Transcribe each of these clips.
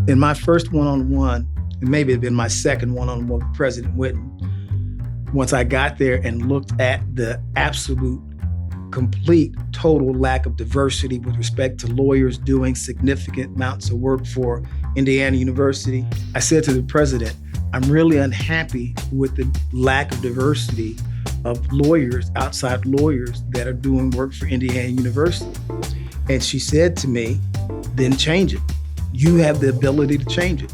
In my first one-on-one, and maybe it had been my second one-on-one with President Whitten, once I got there and looked at the absolute, complete, total lack of diversity with respect to lawyers doing significant amounts of work for Indiana University, I said to the president, I'm really unhappy with the lack of diversity of lawyers, outside lawyers that are doing work for Indiana University. And she said to me, then change it. You have the ability to change it.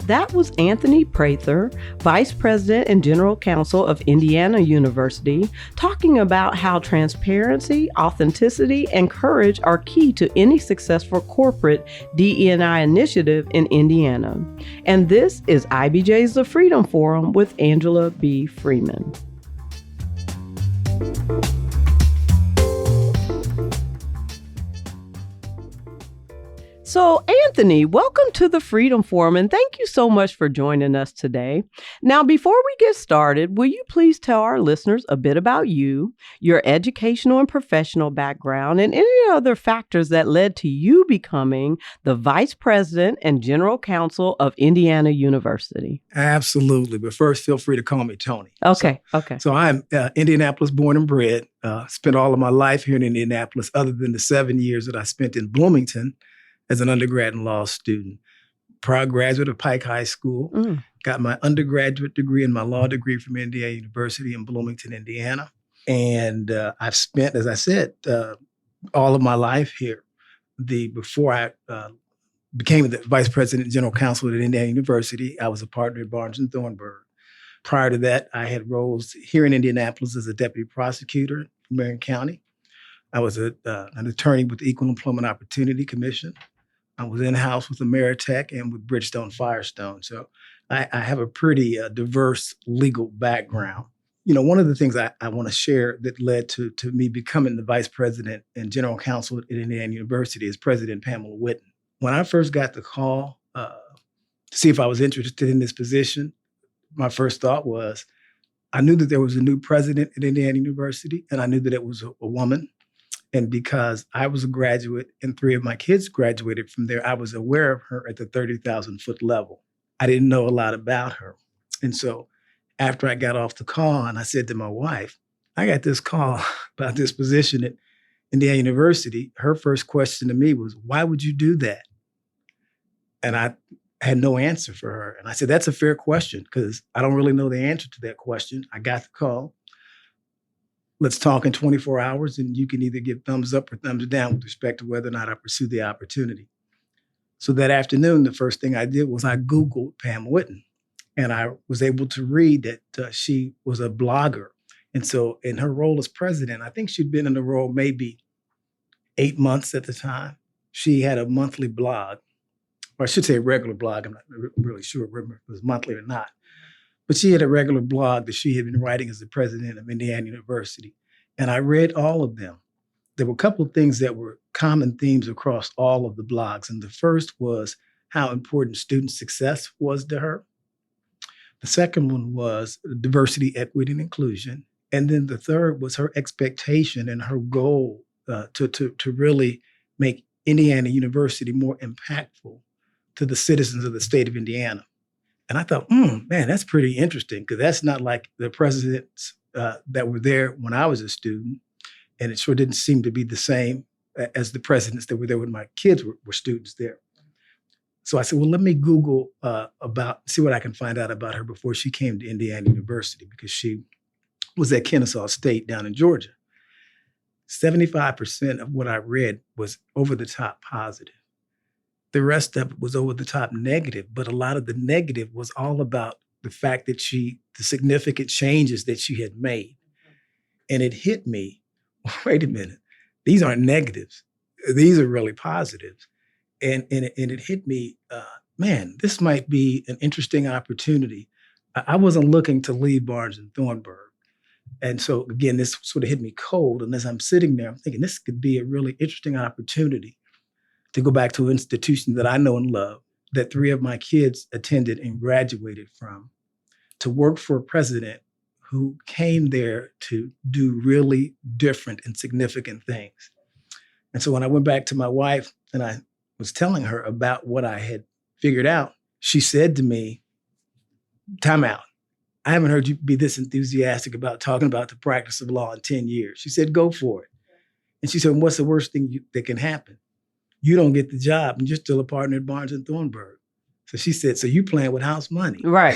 That was Anthony Prather, Vice President and General Counsel of Indiana University, talking about how transparency, authenticity, and courage are key to any successful corporate DE&I initiative in Indiana. And this is IBJ's The Freedom Forum with Angela B. Freeman. So, Anthony, welcome to the Freedom Forum, and thank you so much for joining us today. Now, before we get started, will you please tell our listeners a bit about you, your educational and professional background, and any other factors that led to you becoming the Vice President and General Counsel of Indiana University? Absolutely. But first, feel free to call me Tony. Okay. So I'm Indianapolis born and bred, spent all of my life here in Indianapolis, other than the 7 years that I spent in Bloomington as an undergrad and law student. Proud graduate of Pike High School, got my undergraduate degree and my law degree from Indiana University in Bloomington, Indiana. And I've spent, as I said, all of my life here. Before I became the Vice President and General Counsel at Indiana University, I was a partner at Barnes & Thornburg. Prior to that, I had roles here in Indianapolis as a deputy prosecutor in Marion County. I was an attorney with the Equal Employment Opportunity Commission. I was in-house with Ameritech and with Bridgestone Firestone. So I have a pretty diverse legal background. You know, one of the things I want to share that led to me becoming the Vice President and General Counsel at Indiana University is President Pamela Whitten. When I first got the call to see if I was interested in this position, my first thought was, I knew that there was a new president at Indiana University, and I knew that it was a woman. And because I was a graduate and 3 of my kids graduated from there, I was aware of her at the 30,000 foot level. I didn't know a lot about her. And so after I got off the call and I said to my wife, I got this call about this position at Indiana University, her first question to me was, why would you do that? And I had no answer for her. And I said, that's a fair question because I don't really know the answer to that question. I got the call. Let's talk in 24 hours and you can either give thumbs up or thumbs down with respect to whether or not I pursue the opportunity. So that afternoon, the first thing I did was I Googled Pam Whitten, and I was able to read that she was a blogger. And so in her role as president, I think she'd been in the role maybe 8 months at the time. She had a monthly blog, or I should say a regular blog. I'm not really sure whether it was monthly or not. But she had a regular blog that she had been writing as the president of Indiana University. And I read all of them. There were a couple of things that were common themes across all of the blogs. And the first was how important student success was to her. The second one was diversity, equity, and inclusion. And then the third was her expectation and her goal to really make Indiana University more impactful to the citizens of the state of Indiana. And I thought, man, that's pretty interesting because that's not like the presidents that were there when I was a student. And it sure didn't seem to be the same as the presidents that were there when my kids were students there. So I said, well, let me Google see what I can find out about her before she came to Indiana University, because she was at Kennesaw State down in Georgia. 75% of what I read was over the top positive. The rest of it was over the top negative, but a lot of the negative was all about the fact that the significant changes that she had made. And it hit me, wait a minute, these aren't negatives. These are really positives. And it hit me, man, this might be an interesting opportunity. I wasn't looking to leave Barnes & Thornburg. And so again, this sort of hit me cold. And as I'm sitting there, I'm thinking this could be a really interesting opportunity to go back to an institution that I know and love, that 3 of my kids attended and graduated from, to work for a president who came there to do really different and significant things. And so when I went back to my wife and I was telling her about what I had figured out, she said to me, time out. I haven't heard you be this enthusiastic about talking about the practice of law in 10 years. She said, go for it. And she said, what's the worst thing that can happen? You don't get the job and you're still a partner at Barnes and Thornburg. So she said, so you playing with house money. Right.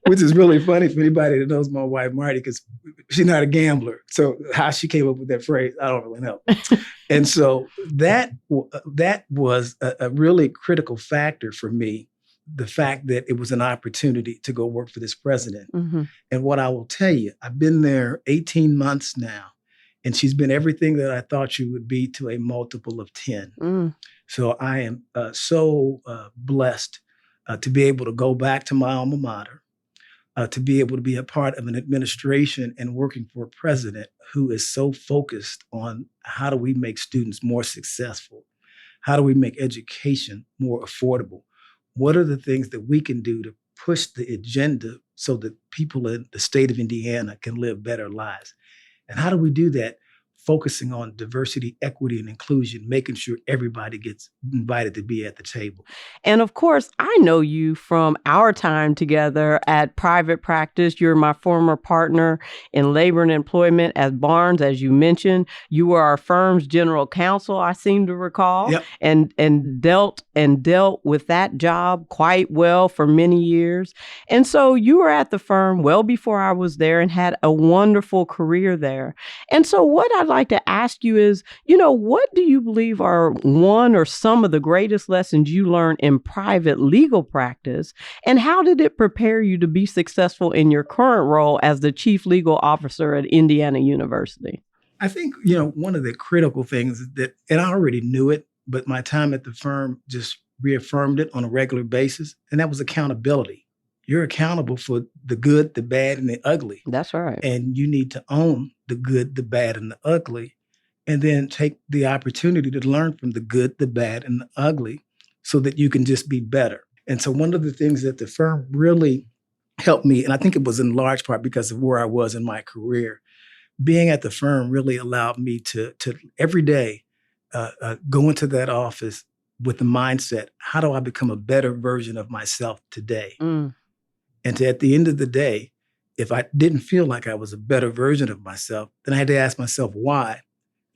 Which is really funny for anybody that knows my wife, Marty, because she's not a gambler. So how she came up with that phrase, I don't really know. And so that was a really critical factor for me, the fact that it was an opportunity to go work for this president. Mm-hmm. And what I will tell you, I've been there 18 months now, and she's been everything that I thought she would be to a multiple of 10. Mm. So I am so blessed to be able to go back to my alma mater, to be able to be a part of an administration and working for a president who is so focused on how do we make students more successful? How do we make education more affordable? What are the things that we can do to push the agenda so that people in the state of Indiana can live better lives? And how do we do that? Focusing on diversity, equity, and inclusion, making sure everybody gets invited to be at the table. And of course, I know you from our time together at private practice. You're my former partner in labor and employment at Barnes, as you mentioned. You were our firm's general counsel, I seem to recall, Yep. and dealt with that job quite well for many years. And so you were at the firm well before I was there and had a wonderful career there. And so what I'd like to ask you is, what do you believe are one or some of the greatest lessons you learned in private legal practice? And how did it prepare you to be successful in your current role as the chief legal officer at Indiana University? I think, one of the critical things that, and I already knew it, but my time at the firm just reaffirmed it on a regular basis, and that was accountability. You're accountable for the good, the bad, and the ugly. That's right. And you need to own the good, the bad, and the ugly, and then take the opportunity to learn from the good, the bad, and the ugly so that you can just be better. And so one of the things that the firm really helped me, and I think it was in large part because of where I was in my career, being at the firm really allowed me to every day go into that office with the mindset, how do I become a better version of myself today? Mm. And at the end of the day, if I didn't feel like I was a better version of myself, then I had to ask myself why,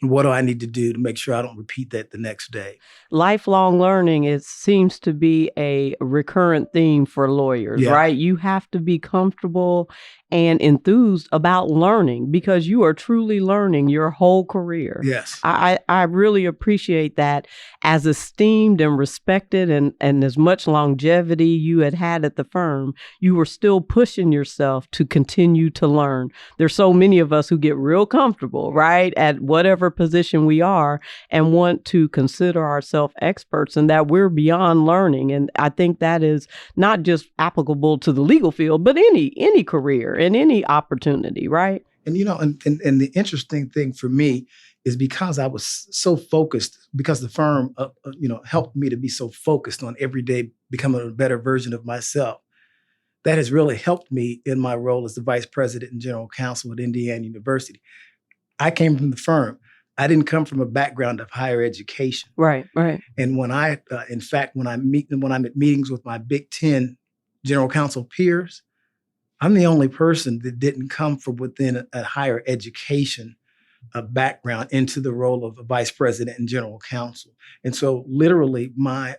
and what do I need to do to make sure I don't repeat that the next day? Lifelong learning seems to be a recurrent theme for lawyers, Yeah. right? You have to be comfortable and enthused about learning because you are truly learning your whole career. Yes. I really appreciate that. As esteemed and respected and as much longevity you had at the firm, you were still pushing yourself to continue to learn. There's so many of us who get real comfortable, right, at whatever position we are and want to consider ourselves experts and that we're beyond learning. And I think that is not just applicable to the legal field, but any career and any opportunity, right? And, and the interesting thing for me is because I was so focused, because the firm, helped me to be so focused on every day becoming a better version of myself. That has really helped me in my role as the vice president and general counsel at Indiana University. I came from the firm. I didn't come from a background of higher education. Right. And when when I'm at meetings with my Big Ten general counsel peers, I'm the only person that didn't come from within a higher education background into the role of a vice president and general counsel. And so literally my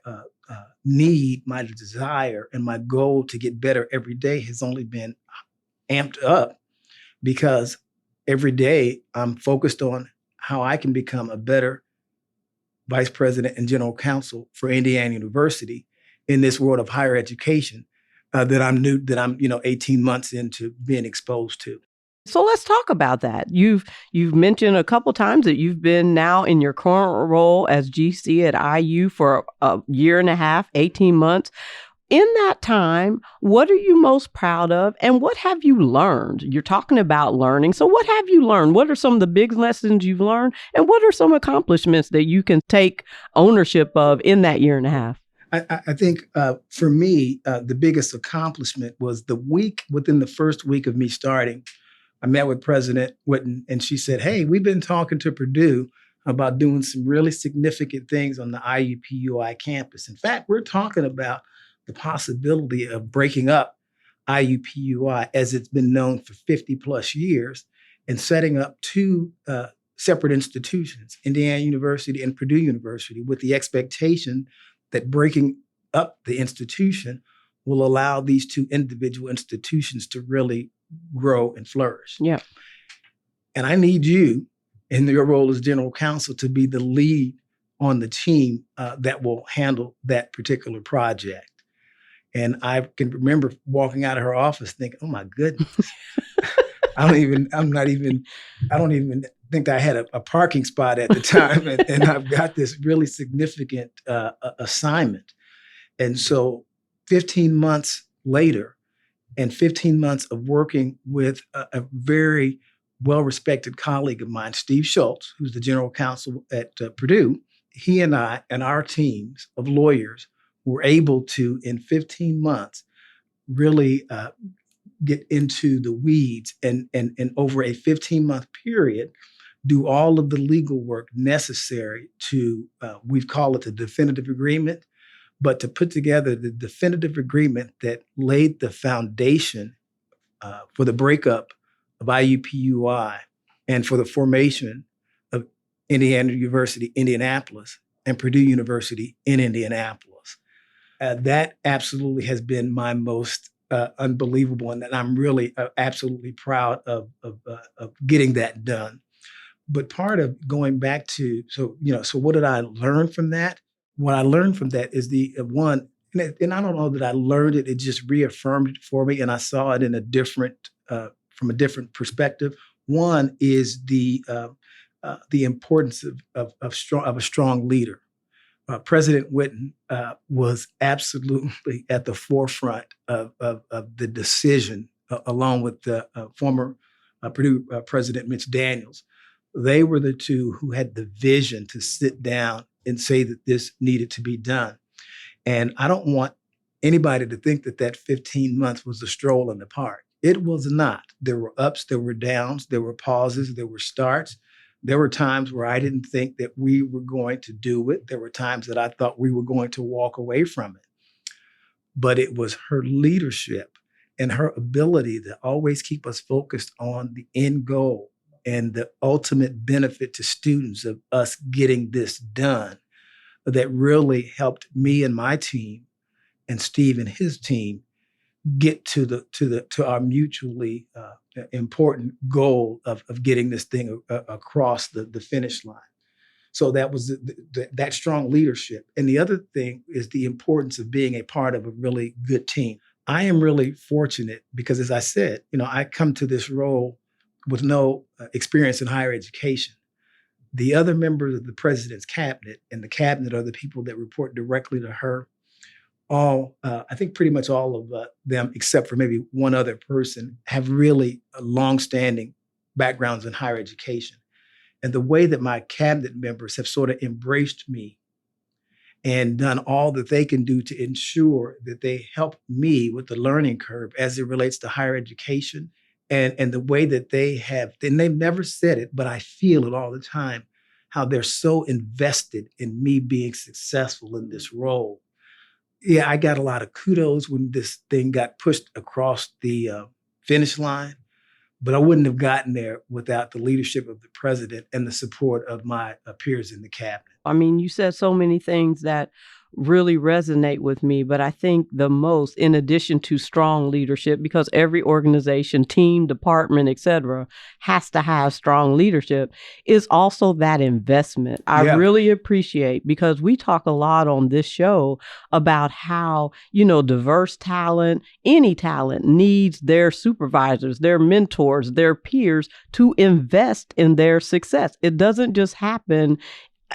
need, my desire, and my goal to get better every day has only been amped up because every day I'm focused on how I can become a better vice president and general counsel for Indiana University in this world of higher education that I'm 18 months into being exposed to. So let's talk about that. You've mentioned a couple times that you've been now in your current role as GC at IU for a year and a half, 18 months. In that time, what are you most proud of and what have you learned? You're talking about learning. So what have you learned? What are some of the big lessons you've learned? And what are some accomplishments that you can take ownership of in that year and a half? I think for me, the biggest accomplishment was within the first week of me starting, I met with President Whitten and she said, hey, we've been talking to Purdue about doing some really significant things on the IUPUI campus. In fact, we're talking about the possibility of breaking up IUPUI as it's been known for 50 plus years and setting up two separate institutions, Indiana University and Purdue University, with the expectation that breaking up the institution will allow these two individual institutions to really grow and flourish. Yeah. And I need you in your role as general counsel to be the lead on the team that will handle that particular project. And I can remember walking out of her office thinking, oh my goodness, I don't even think I had a parking spot at the time. And I've got this really significant assignment. And so 15 months later, and 15 months of working with a very well-respected colleague of mine, Steve Schultz, who's the general counsel at Purdue, he and I and our teams of lawyers were able to, in 15 months, really get into the weeds and over a 15-month period, do all of the legal work necessary to, we call it the definitive agreement, but to put together the definitive agreement that laid the foundation for the breakup of IUPUI and for the formation of Indiana University, Indianapolis, and Purdue University in Indianapolis. That absolutely has been my most unbelievable, and I'm really absolutely proud of getting that done. But part of going back to, so what did I learn from that? What I learned from that is the one, and I don't know that I learned it, it just reaffirmed it for me, and I saw it in a different, from a different perspective. One is the importance of a strong leader. President Whitten was absolutely at the forefront of the decision, along with the former Purdue President Mitch Daniels. They were the two who had the vision to sit down and say that this needed to be done. And I don't want anybody to think that that 15 months was a stroll in the park. It was not. There were ups, there were downs, there were pauses, there were starts. There were times where I didn't think that we were going to do it. There were times that I thought we were going to walk away from it. But it was her leadership and her ability to always keep us focused on the end goal and the ultimate benefit to students of us getting this done that really helped me and my team and Steve and his team get to our mutually important goal of getting this thing across the finish line. So that was that strong leadership. And the other thing is the importance of being a part of a really good team. I am really fortunate because, as I said, I come to this role with no experience in higher education. The other members of the president's cabinet, and the cabinet are the people that report directly to her. I think pretty much all of them, except for maybe one other person, have really longstanding backgrounds in higher education. And the way that my cabinet members have sort of embraced me and done all that they can do to ensure that they help me with the learning curve as it relates to higher education, and the way that they have, and they've never said it, but I feel it all the time, how they're so invested in me being successful in this role. Yeah, I got a lot of kudos when this thing got pushed across the finish line, but I wouldn't have gotten there without the leadership of the president and the support of my peers in the cabinet. I mean, you said so many things that really resonate with me, but I think the most, in addition to strong leadership, because every organization, team, department, etc., has to have strong leadership, is also that investment. I really appreciate, because we talk a lot on this show about how, diverse talent, any talent needs their supervisors, their mentors, their peers to invest in their success. It doesn't just happen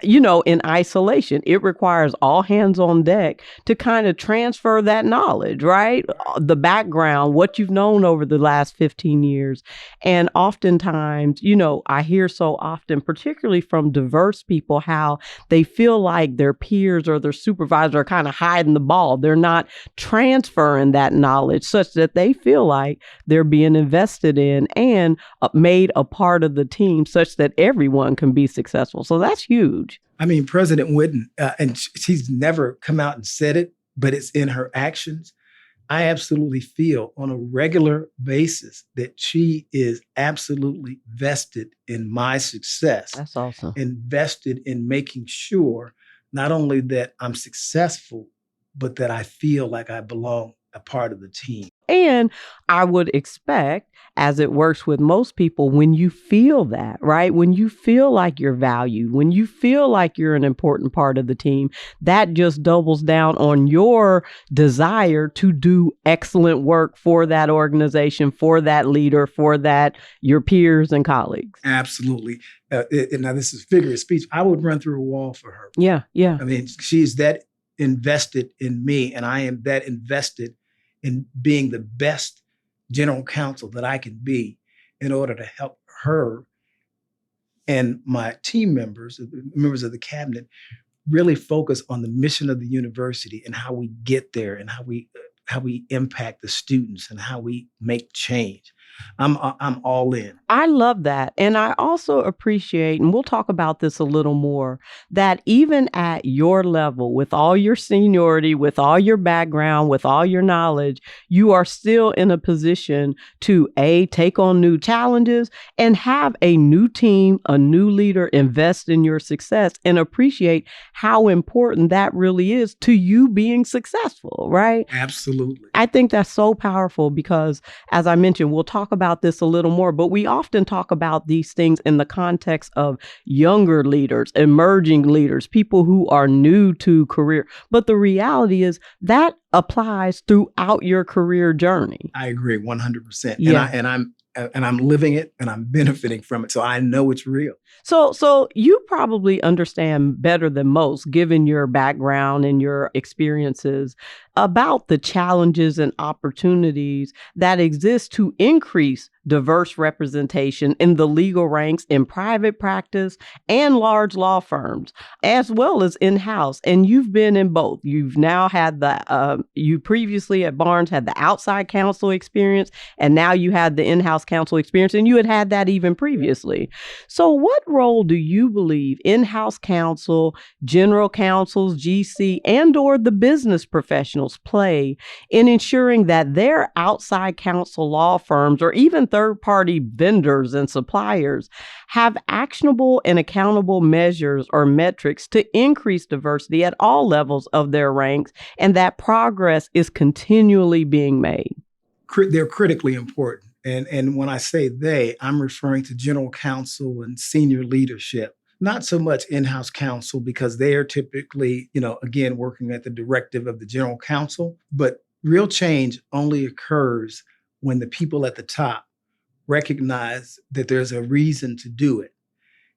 in isolation. It requires all hands on deck to kind of transfer that knowledge, right? The background, what you've known over the last 15 years. And oftentimes, I hear so often, particularly from diverse people, how they feel like their peers or their supervisor are kind of hiding the ball. They're not transferring that knowledge such that they feel like they're being invested in and made a part of the team such that everyone can be successful. So that's huge. I mean, President Whitten, and she's never come out and said it, but it's in her actions. I absolutely feel on a regular basis that she is absolutely vested in my success. That's awesome. Invested in making sure not only that I'm successful, but that I feel like I belong a part of the team. And I would expect, as it works with most people, when you feel that, right? When you feel like you're valued, when you feel like you're an important part of the team, that just doubles down on your desire to do excellent work for that organization, for that leader, for your peers and colleagues. Absolutely. Now, this is figure of speech. I would run through a wall for her. Yeah. I mean, she's that invested in me, and I am that invested in being the best general counsel that I can be in order to help her and my team members, members of the cabinet, really focus on the mission of the university and how we get there and how we impact the students and how we make change. I'm all in. I love that. And I also appreciate, and we'll talk about this a little more, that even at your level, with all your seniority, with all your background, with all your knowledge, you are still in a position to take on new challenges and have a new team, a new leader invest in your success and appreciate how important that really is to you being successful, right? Absolutely. I think that's so powerful because, as I mentioned, we'll talk about this a little more, but we often talk about these things in the context of younger leaders, emerging leaders, people who are new to career. But the reality is that applies throughout your career journey. I agree 100%. Yeah. And I'm living it and I'm benefiting from it. So I know it's real. So you probably understand better than most, given your background and your experiences, about the challenges and opportunities that exist to increase diverse representation in the legal ranks in private practice and large law firms, as well as in-house. And you've been in both. You've now had you previously at Barnes had the outside counsel experience, and now you had the in-house counsel experience, and you had that even previously. So what role do you believe in-house counsel, general counsels, GC, and or the business professionals play in ensuring that their outside counsel law firms or even third-party vendors and suppliers have actionable and accountable measures or metrics to increase diversity at all levels of their ranks, and that progress is continually being made? They're critically important. And when I say they, I'm referring to general counsel and senior leadership, not so much in-house counsel because they are typically, again, working at the directive of the general counsel. But real change only occurs when the people at the top recognize that there's a reason to do it.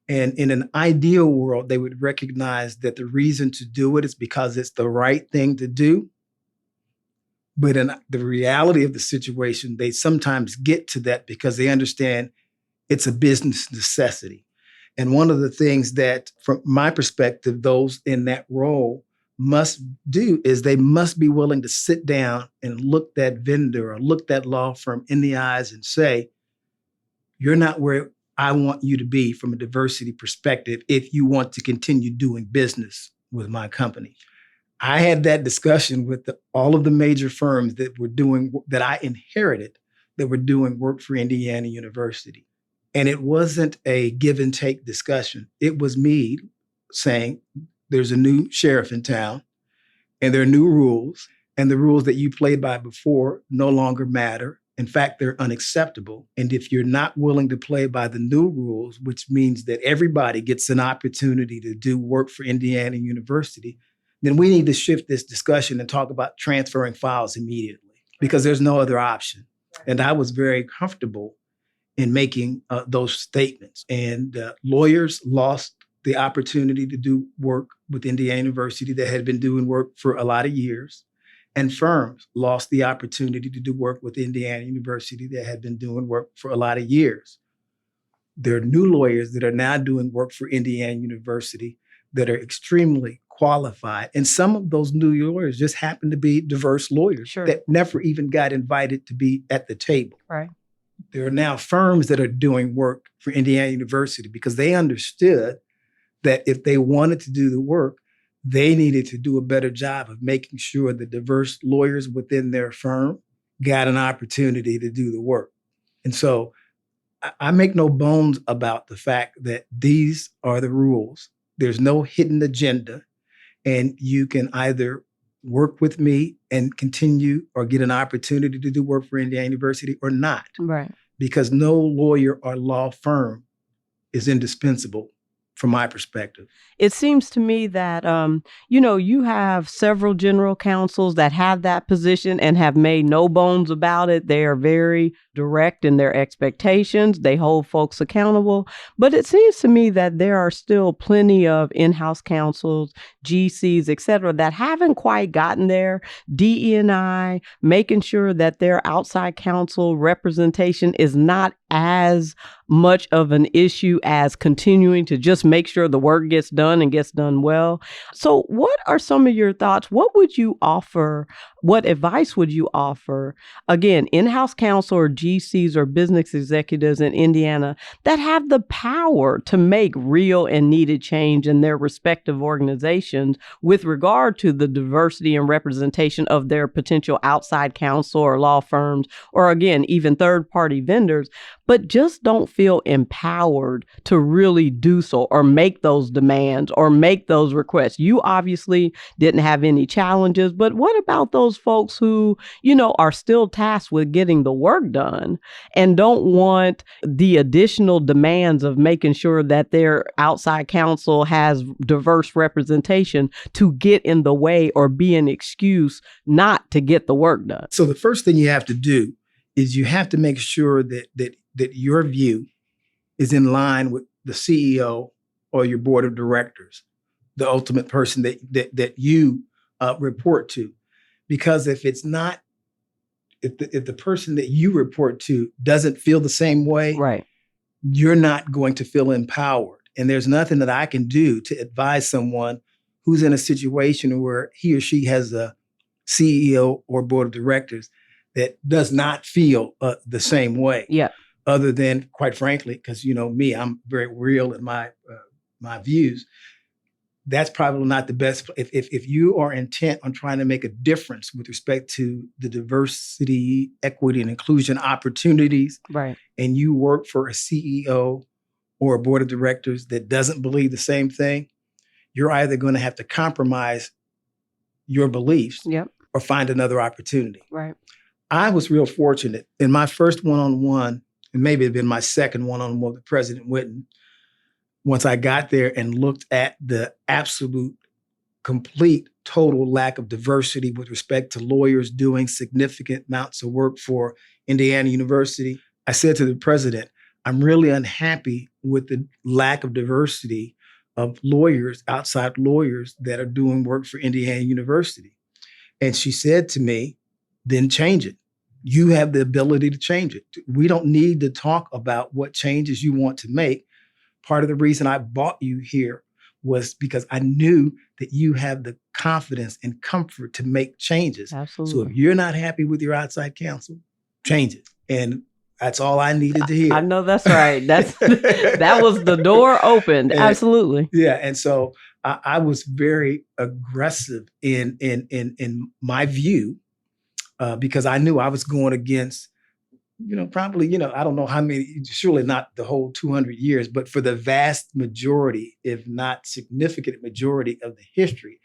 And in an ideal world, they would recognize that the reason to do it is because it's the right thing to do. But in the reality of the situation, they sometimes get to that because they understand it's a business necessity. And one of the things that, from my perspective, those in that role must do is they must be willing to sit down and look that vendor or look that law firm in the eyes and say, you're not where I want you to be from a diversity perspective if you want to continue doing business with my company. I had that discussion with all of the major firms that I inherited that were doing work for Indiana University. And it wasn't a give and take discussion. It was me saying, there's a new sheriff in town and there are new rules, and the rules that you played by before no longer matter. In fact, they're unacceptable. And if you're not willing to play by the new rules, which means that everybody gets an opportunity to do work for Indiana University, then we need to shift this discussion and talk about transferring files immediately because there's no other option. And I was very comfortable in making those statements. And lawyers lost the opportunity to do work with Indiana University that had been doing work for a lot of years. And firms lost the opportunity to do work with Indiana University that had been doing work for a lot of years. There are new lawyers that are now doing work for Indiana University that are extremely qualified. And some of those new lawyers just happen to be diverse lawyers that never even got invited to be at the table. Right. There are now firms that are doing work for Indiana University because they understood that if they wanted to do the work, they needed to do a better job of making sure the diverse lawyers within their firm got an opportunity to do the work. And so I make no bones about the fact that these are the rules. There's no hidden agenda, and you can either work with me and continue or get an opportunity to do work for Indiana University or not. Right. Because no lawyer or law firm is indispensable from my perspective. It seems to me that, you have several general counsels that have that position and have made no bones about it. They are very direct in their expectations. They hold folks accountable. But it seems to me that there are still plenty of in-house counsels, GCs, et cetera, that haven't quite gotten there. DE&I, making sure that their outside counsel representation is not as much of an issue as continuing to just make sure the work gets done and gets done well. So what are some of your thoughts? What would you offer? What advice would you offer? Again, in-house counsel or GCs or business executives in Indiana that have the power to make real and needed change in their respective organizations with regard to the diversity and representation of their potential outside counsel or law firms, or again, even third-party vendors, but just don't feel empowered to really do so or make those demands or make those requests. You obviously didn't have any challenges, but what about those folks who, are still tasked with getting the work done and don't want the additional demands of making sure that their outside counsel has diverse representation to get in the way or be an excuse not to get the work done? So the first thing you have to do is you have to make sure that your view is in line with the CEO or your board of directors, the ultimate person that you report to. Because if it's not, if the person that you report to doesn't feel the same way, right, you're not going to feel empowered. And there's nothing that I can do to advise someone who's in a situation where he or she has a CEO or board of directors that does not feel the same way. Yeah. Other than, quite frankly, because me, I'm very real in my views. That's probably not the best. If you are intent on trying to make a difference with respect to the diversity, equity, and inclusion opportunities, right, and you work for a CEO or a board of directors that doesn't believe the same thing, you're either going to have to compromise your beliefs or find another opportunity. Right. I was real fortunate in my first one-on-one, and maybe it'd been my second one-on-one with President Whitten. Once I got there and looked at the absolute, complete, total lack of diversity with respect to lawyers doing significant amounts of work for Indiana University, I said to the president, I'm really unhappy with the lack of diversity of lawyers, outside lawyers that are doing work for Indiana University. And she said to me, then change it. You have the ability to change it. We don't need to talk about what changes you want to make. Part of the reason I brought you here was because I knew that you have the confidence and comfort to make changes. Absolutely. So if you're not happy with your outside counsel, change it. And that's all I needed to hear. I know that's right. That was the door opened. Absolutely. Yeah. And so I was very aggressive in my view because I knew I was going against probably, I don't know how many, surely not the whole 200 years, but for the vast majority, if not significant majority of the history,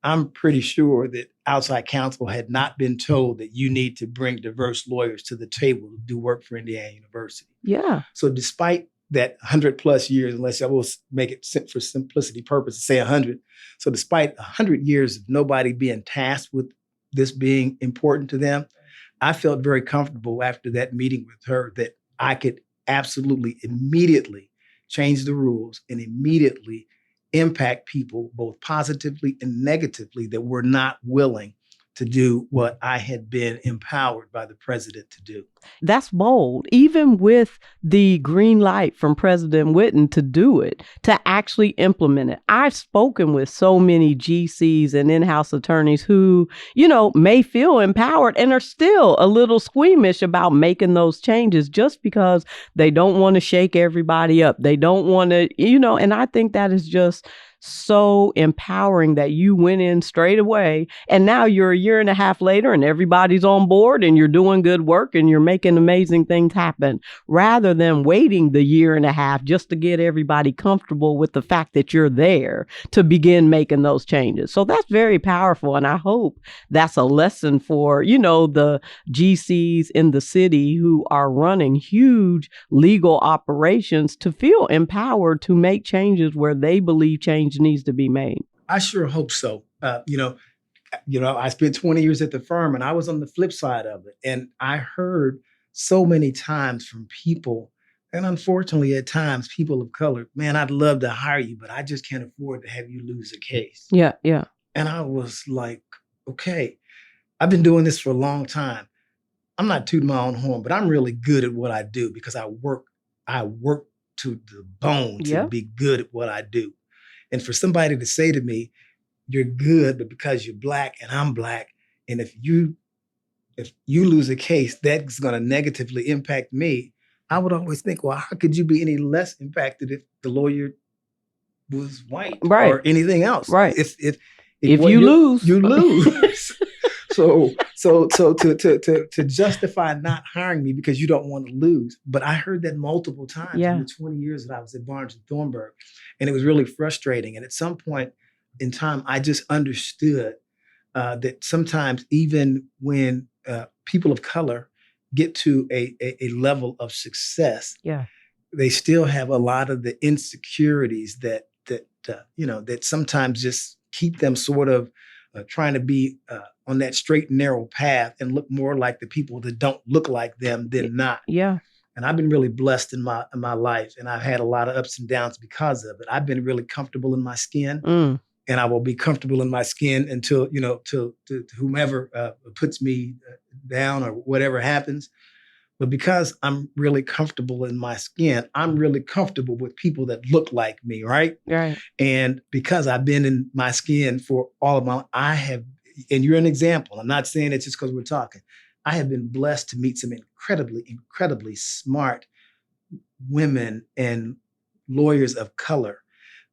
I'm pretty sure that outside counsel had not been told that you need to bring diverse lawyers to the table to do work for Indiana University. Yeah. So despite that 100 plus years, unless I will make it for simplicity purposes, say 100. So despite 100 years of nobody being tasked with this being important to them, I felt very comfortable after that meeting with her that I could absolutely immediately change the rules and immediately impact people both positively and negatively that were not willing to do what I had been empowered by the president to do. That's bold, even with the green light from President Whitten to do it, to actually implement it. I've spoken with so many GCs and in-house attorneys who, may feel empowered and are still a little squeamish about making those changes just because they don't want to shake everybody up. They don't want to, and I think that is just so empowering that you went in straight away and now you're a year and a half later and everybody's on board and you're doing good work and you're making amazing things happen, rather than waiting the year and a half just to get everybody comfortable with the fact that you're there to begin making those changes. So that's very powerful. And I hope that's a lesson for, the GCs in the city who are running huge legal operations to feel empowered to make changes where they believe change needs to be made. I sure hope so. I spent 20 years at the firm and I was on the flip side of it. And I heard so many times from people, and unfortunately at times people of color, man, I'd love to hire you, but I just can't afford to have you lose a case. Yeah. And I was like, okay, I've been doing this for a long time. I'm not tooting my own horn, but I'm really good at what I do because I work to the bone to be good at what I do. And for somebody to say to me, you're good, but because you're Black and I'm Black, and if you lose a case, that's going to negatively impact me, I would always think, well, how could you be any less impacted if the lawyer was white or anything else? Right. If you lose, you lose. So to justify not hiring me because you don't want to lose. But I heard that multiple times in the 20 years that I was at Barnes and Thornburg, and it was really frustrating. And at some point in time, I just understood that sometimes even when people of color get to a level of success, they still have a lot of the insecurities that sometimes just keep them sort of trying to be on that straight and narrow path and look more like the people that don't look like them than not. Yeah. And I've been really blessed in my life, and I've had a lot of ups and downs because of it. I've been really comfortable in my skin, and I will be comfortable in my skin until to whomever puts me down or whatever happens. But because I'm really comfortable in my skin, I'm really comfortable with people that look like me, right? Right. And because I've been in my skin for all of my, and you're an example. I'm not saying it just because we're talking. I have been blessed to meet some incredibly smart women and lawyers of color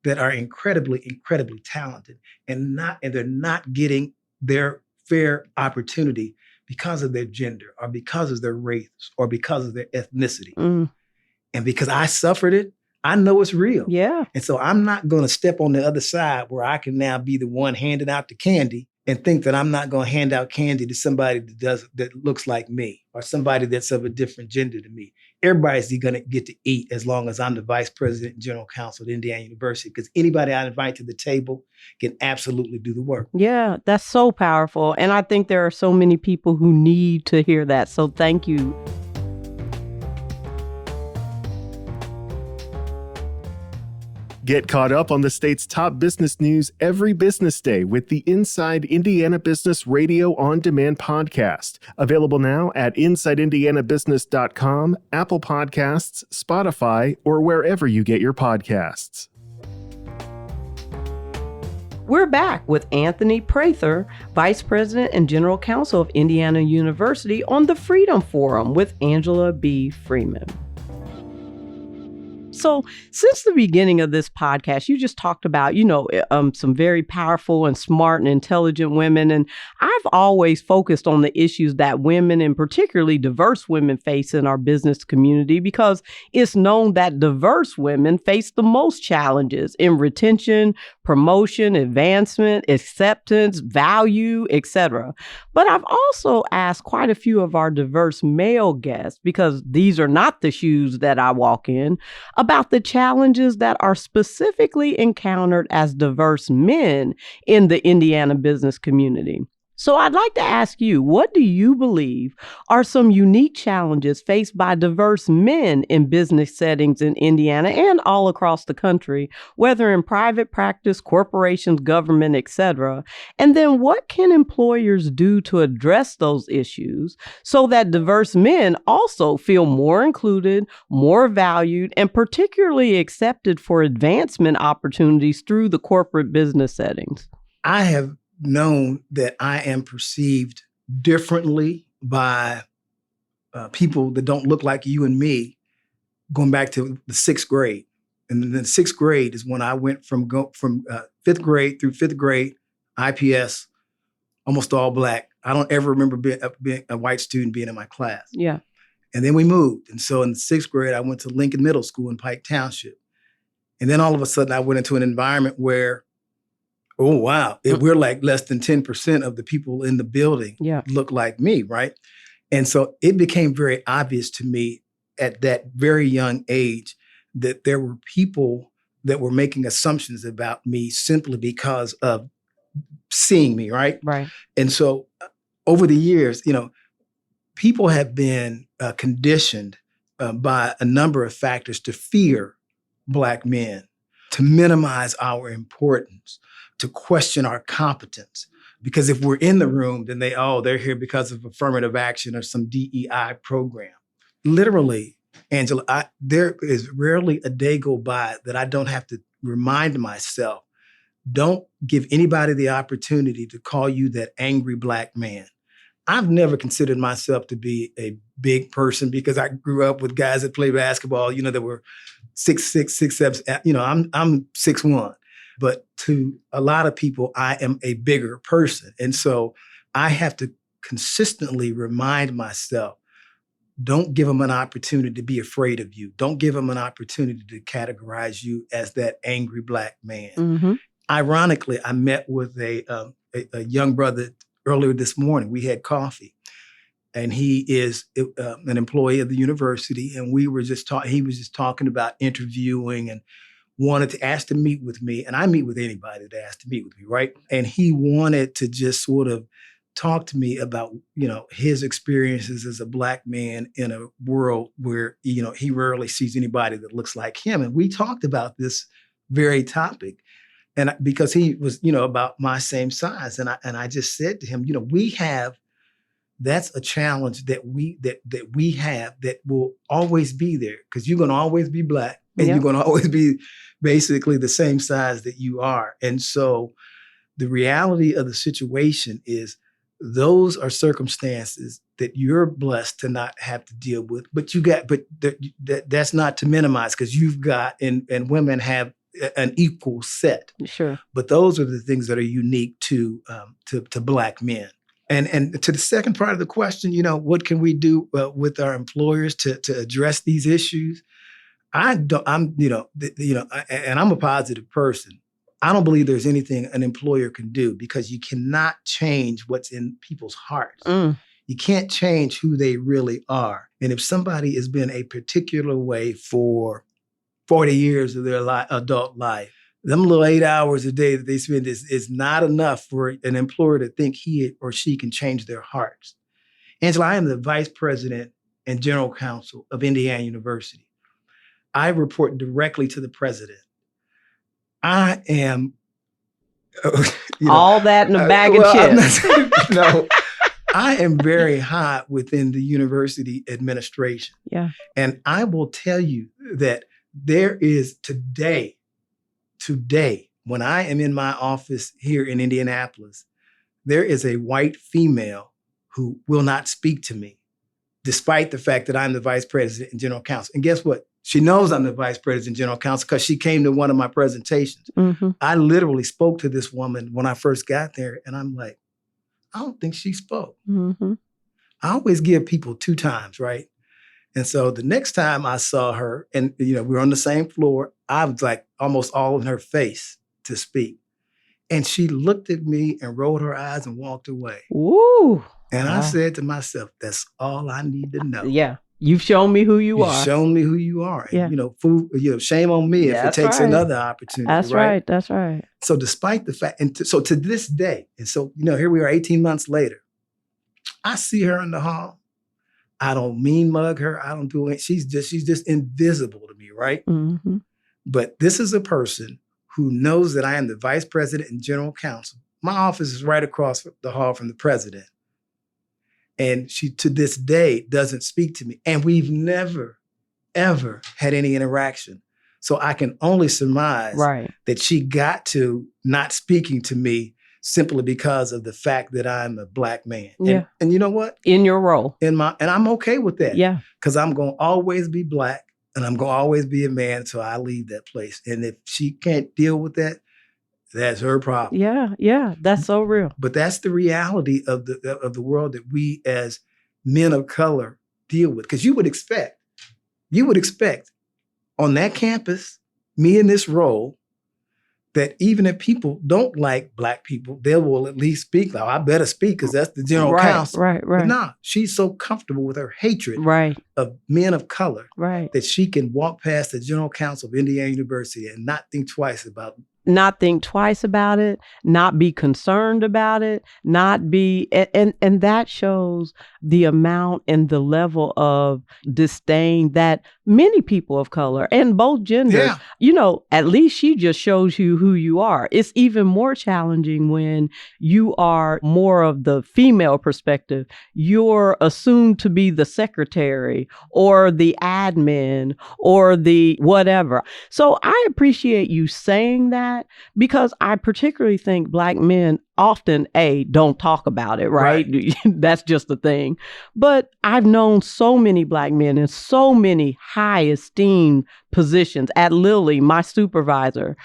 that are incredibly talented, and they're not getting their fair opportunity because of their gender or because of their race or because of their ethnicity. And because I suffered it, I know it's real. Yeah. And so I'm not going to step on the other side where I can now be the one handing out the candy and think that I'm not going to hand out candy to somebody that looks like me or somebody that's of a different gender to me. Everybody's going to get to eat as long as I'm the vice president and general counsel at Indiana University, because anybody I invite to the table can absolutely do the work. Yeah, that's so powerful. And I think there are so many people who need to hear that. So thank you. Get caught up on the state's top business news every business day with the Inside Indiana Business Radio On Demand podcast. Available now at InsideIndianaBusiness.com, Apple Podcasts, Spotify, or wherever you get your podcasts. We're back with Anthony Prather, Vice President and General Counsel of Indiana University, on the Freedom Forum with Angela B. Freeman. So since the beginning of this podcast, you just talked about, some very powerful and smart and intelligent women. And I've always focused on the issues that women, and particularly diverse women, face in our business community, because it's known that diverse women face the most challenges in retention, promotion, advancement, acceptance, value, etc. But I've also asked quite a few of our diverse male guests, because these are not the shoes that I walk in, about the challenges that are specifically encountered as diverse men in the Indiana business community. So I'd like to ask you, what do you believe are some unique challenges faced by diverse men in business settings in Indiana and all across the country, whether in private practice, corporations, government, etc.? And then what can employers do to address those issues so that diverse men also feel more included, more valued, and particularly accepted for advancement opportunities through the corporate business settings? I have known that I am perceived differently by people that don't look like you and me, going back to the sixth grade. And then the sixth grade is when I went from fifth grade through fifth grade, IPS, almost all Black. I don't ever remember being a white student being in my class. Yeah. And then we moved. And so in the sixth grade, I went to Lincoln Middle School in Pike Township. And then all of a sudden I went into an environment where, oh, wow, we're like less than 10% of the people in the building look like me, right? And so it became very obvious to me at that very young age that there were people that were making assumptions about me simply because of seeing me, right? Right. And so over the years, people have been conditioned by a number of factors to fear Black men, to minimize our importance, to question our competence. Because if we're in the room, then they're here because of affirmative action or some DEI program. Literally, Angela, there is rarely a day go by that I don't have to remind myself, don't give anybody the opportunity to call you that angry Black man. I've never considered myself to be a big person because I grew up with guys that play basketball, that were 6'6", 6'7", I'm 6'1". But to a lot of people, I am a bigger person. And so I have to consistently remind myself, don't give them an opportunity to be afraid of you. Don't give them an opportunity to categorize you as that angry Black man. Mm-hmm. Ironically, I met with a young brother earlier this morning. We had coffee. And he is an employee of the university. And he was just talking about interviewing and wanted to ask to meet with me. And I meet with anybody that asks to meet with me, right? And he wanted to just sort of talk to me about, his experiences as a Black man in a world where, he rarely sees anybody that looks like him. And we talked about this very topic. And because he was, about my same size. And I just said to him, that's a challenge that we have that will always be there, because you're going to always be Black and you're going to always be basically the same size that you are. And so the reality of the situation is those are circumstances that you're blessed to not have to deal with, but that's not to minimize, because you've got, and women have an equal set. Sure. But those are the things that are unique to Black men. And to the second part of the question, what can we do with our employers to address these issues? And I'm a positive person. I don't believe there's anything an employer can do, because you cannot change what's in people's hearts. You can't change who they really are. And if somebody has been a particular way for 40 years of their adult life, them little 8 hours a day that they spend is not enough for an employer to think he or she can change their hearts. Angela, I am the vice president and general counsel of Indiana University. I report directly to the president. I am all that in a bag of chips. No, I am very high within the university administration. Yeah. And I will tell you that there is today, when I am in my office here in Indianapolis, there is a white female who will not speak to me, despite the fact that I'm the vice president and general counsel. And guess what? She knows I'm the vice president and general counsel because she came to one of my presentations. Mm-hmm. I literally spoke to this woman when I first got there, and I'm like, I don't think she spoke. Mm-hmm. I always give people 2 times, right? And so the next time I saw her, and we were on the same floor, I was like almost all in her face to speak. And she looked at me and rolled her eyes and walked away. Ooh. And I said to myself, that's all I need to know. Yeah. You've shown me who you are. Shown me who you are. Yeah. And, shame on me if it takes another opportunity. That's right. That's right. So despite the fact, so to this day, and so, here we are 18 months later, I see her in the hall. I don't mean mug her. I don't do it. She's just invisible to me, right? Mm-hmm. But this is a person who knows that I am the vice president and general counsel. My office is right across the hall from the president. And she, to this day, doesn't speak to me. And we've never, ever had any interaction. So I can only surmise that she got to not speaking to me simply because of the fact that I'm a Black man. Yeah. And you know what? In your role. And I'm okay with that. Yeah. Because I'm going to always be Black and I'm going to always be a man until I leave that place. And if she can't deal with that, that's her problem. Yeah. Yeah. That's so real. But that's the reality of the world that we as men of color deal with. Because you would expect on that campus, me in this role, that even if people don't like Black people, they will at least speak. Like, I better speak because that's the general counsel. Right. But nah, she's so comfortable with her hatred of men of color that she can walk past the general counsel of Indiana University and not think twice about it. Not think twice about it, not be concerned about it, not be, and that shows the amount and the level of disdain that many people of color and both genders, at least she just shows you who you are. It's even more challenging when you are more of the female perspective. You're assumed to be the secretary or the admin or the whatever. So I appreciate you saying that, because I particularly think Black men often, don't talk about it, right? That's just the thing. But I've known so many Black men in so many high esteemed positions. At Lilly, my supervisor,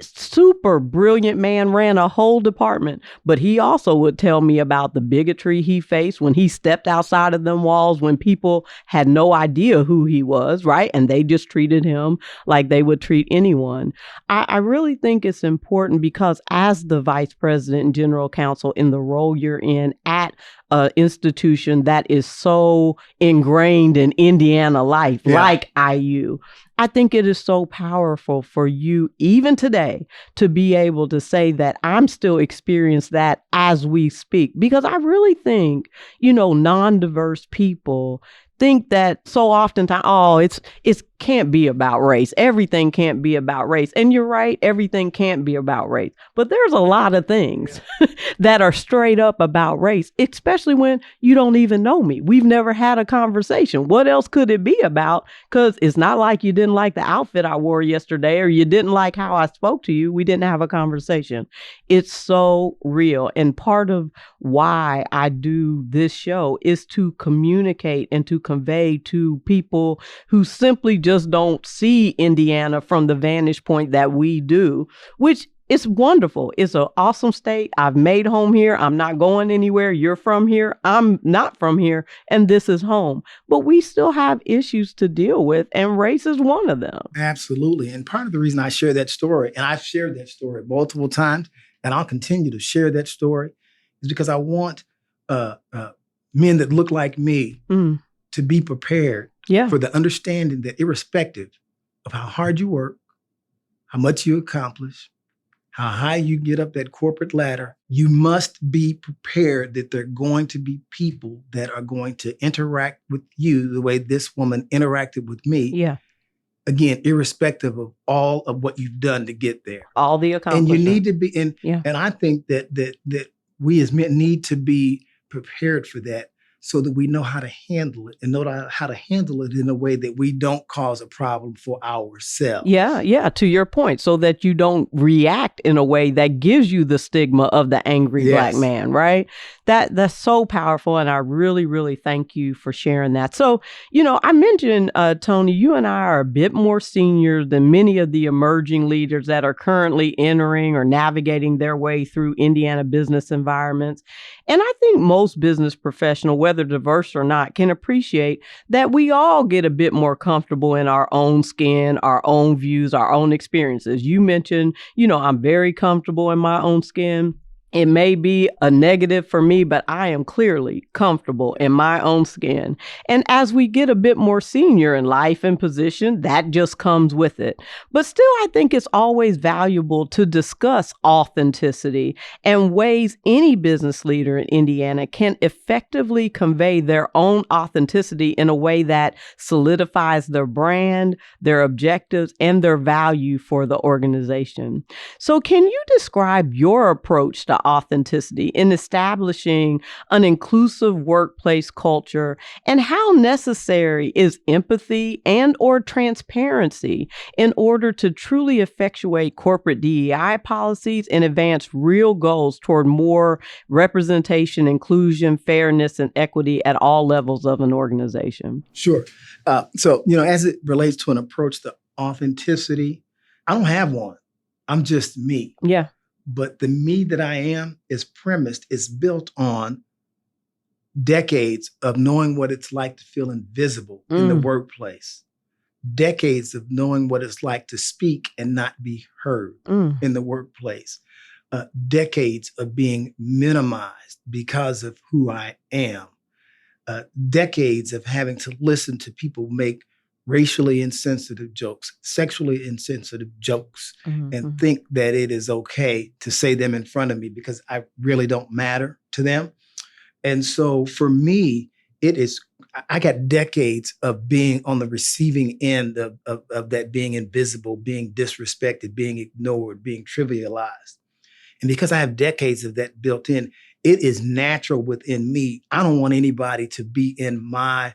super brilliant man, ran a whole department, but he also would tell me about the bigotry he faced when he stepped outside of them walls, when people had no idea who he was, right? And they just treated him like they would treat anyone. I really think it's important because as the vice president and general counsel in the role you're in at an institution that is so ingrained in Indiana life, like IU, I think it is so powerful for you, even today, to be able to say that I'm still experiencing that as we speak. Because I really think, non-diverse people think that so oftentimes, it can't be about race. Everything can't be about race. And you're right, everything can't be about race. But there's a lot of things that are straight up about race, especially when you don't even know me. We've never had a conversation. What else could it be about? Because it's not like you didn't like the outfit I wore yesterday or you didn't like how I spoke to you. We didn't have a conversation. It's so real. And part of why I do this show is to communicate and to convey to people who simply just don't see Indiana from the vantage point that we do, which is wonderful. It's an awesome state. I've made home here. I'm not going anywhere. You're from here. I'm not from here. And this is home. But we still have issues to deal with, and race is one of them. Absolutely. And part of the reason I share that story, and I've shared that story multiple times, and I'll continue to share that story, is because I want men that look like me to be prepared for the understanding that irrespective of how hard you work, how much you accomplish, how high you get up that corporate ladder, you must be prepared that there are going to be people that are going to interact with you the way this woman interacted with me. Yeah. Again, irrespective of all of what you've done to get there. All the accomplishments. And you need to be, and I think that we as men need to be prepared for that, so that we know how to handle it and know how to handle it in a way that we don't cause a problem for ourselves. Yeah, to your point, so that you don't react in a way that gives you the stigma of the angry Black man, right? That's so powerful, and I really, really thank you for sharing that. So, I mentioned, Tony, you and I are a bit more senior than many of the emerging leaders that are currently entering or navigating their way through Indiana business environments. And I think most business professionals, whether diverse or not, can appreciate that we all get a bit more comfortable in our own skin, our own views, our own experiences. You mentioned, I'm very comfortable in my own skin. It may be a negative for me, but I am clearly comfortable in my own skin. And as we get a bit more senior in life and position, that just comes with it. But still, I think it's always valuable to discuss authenticity and ways any business leader in Indiana can effectively convey their own authenticity in a way that solidifies their brand, their objectives, and their value for the organization. So can you describe your approach to authenticity in establishing an inclusive workplace culture, and how necessary is empathy and or transparency in order to truly effectuate corporate DEI policies and advance real goals toward more representation, inclusion, fairness, and equity at all levels of an organization? Sure. So, as it relates to an approach to authenticity, I don't have one. I'm just me. Yeah. But the me that I am is built on decades of knowing what it's like to feel invisible in the workplace, decades of knowing what it's like to speak and not be heard in the workplace, decades of being minimized because of who I am, decades of having to listen to people make racially insensitive jokes, sexually insensitive jokes, and think that it is okay to say them in front of me because I really don't matter to them. And so for me, I got decades of being on the receiving end of that being invisible, being disrespected, being ignored, being trivialized. And because I have decades of that built in, it is natural within me. I don't want anybody to be in my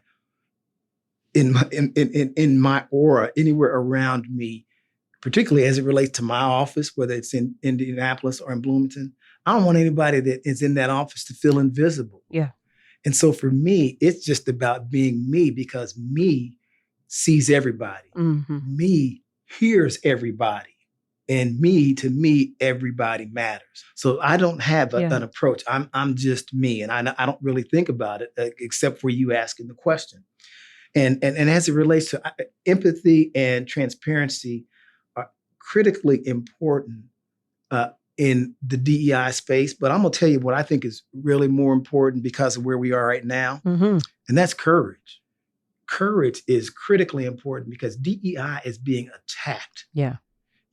aura anywhere around me, particularly as it relates to my office, whether it's in Indianapolis or in Bloomington. I don't want anybody that is in that office to feel invisible. Yeah. And so for me, it's just about being me, because me sees everybody. Me hears everybody. And to me, everybody matters. So I don't have an approach. I'm just me. And I don't really think about it except for you asking the question. And as it relates to empathy and transparency are critically important in the DEI space. But I'm going to tell you what I think is really more important because of where we are right now. And that's courage. Courage is critically important because DEI is being attacked. Yeah.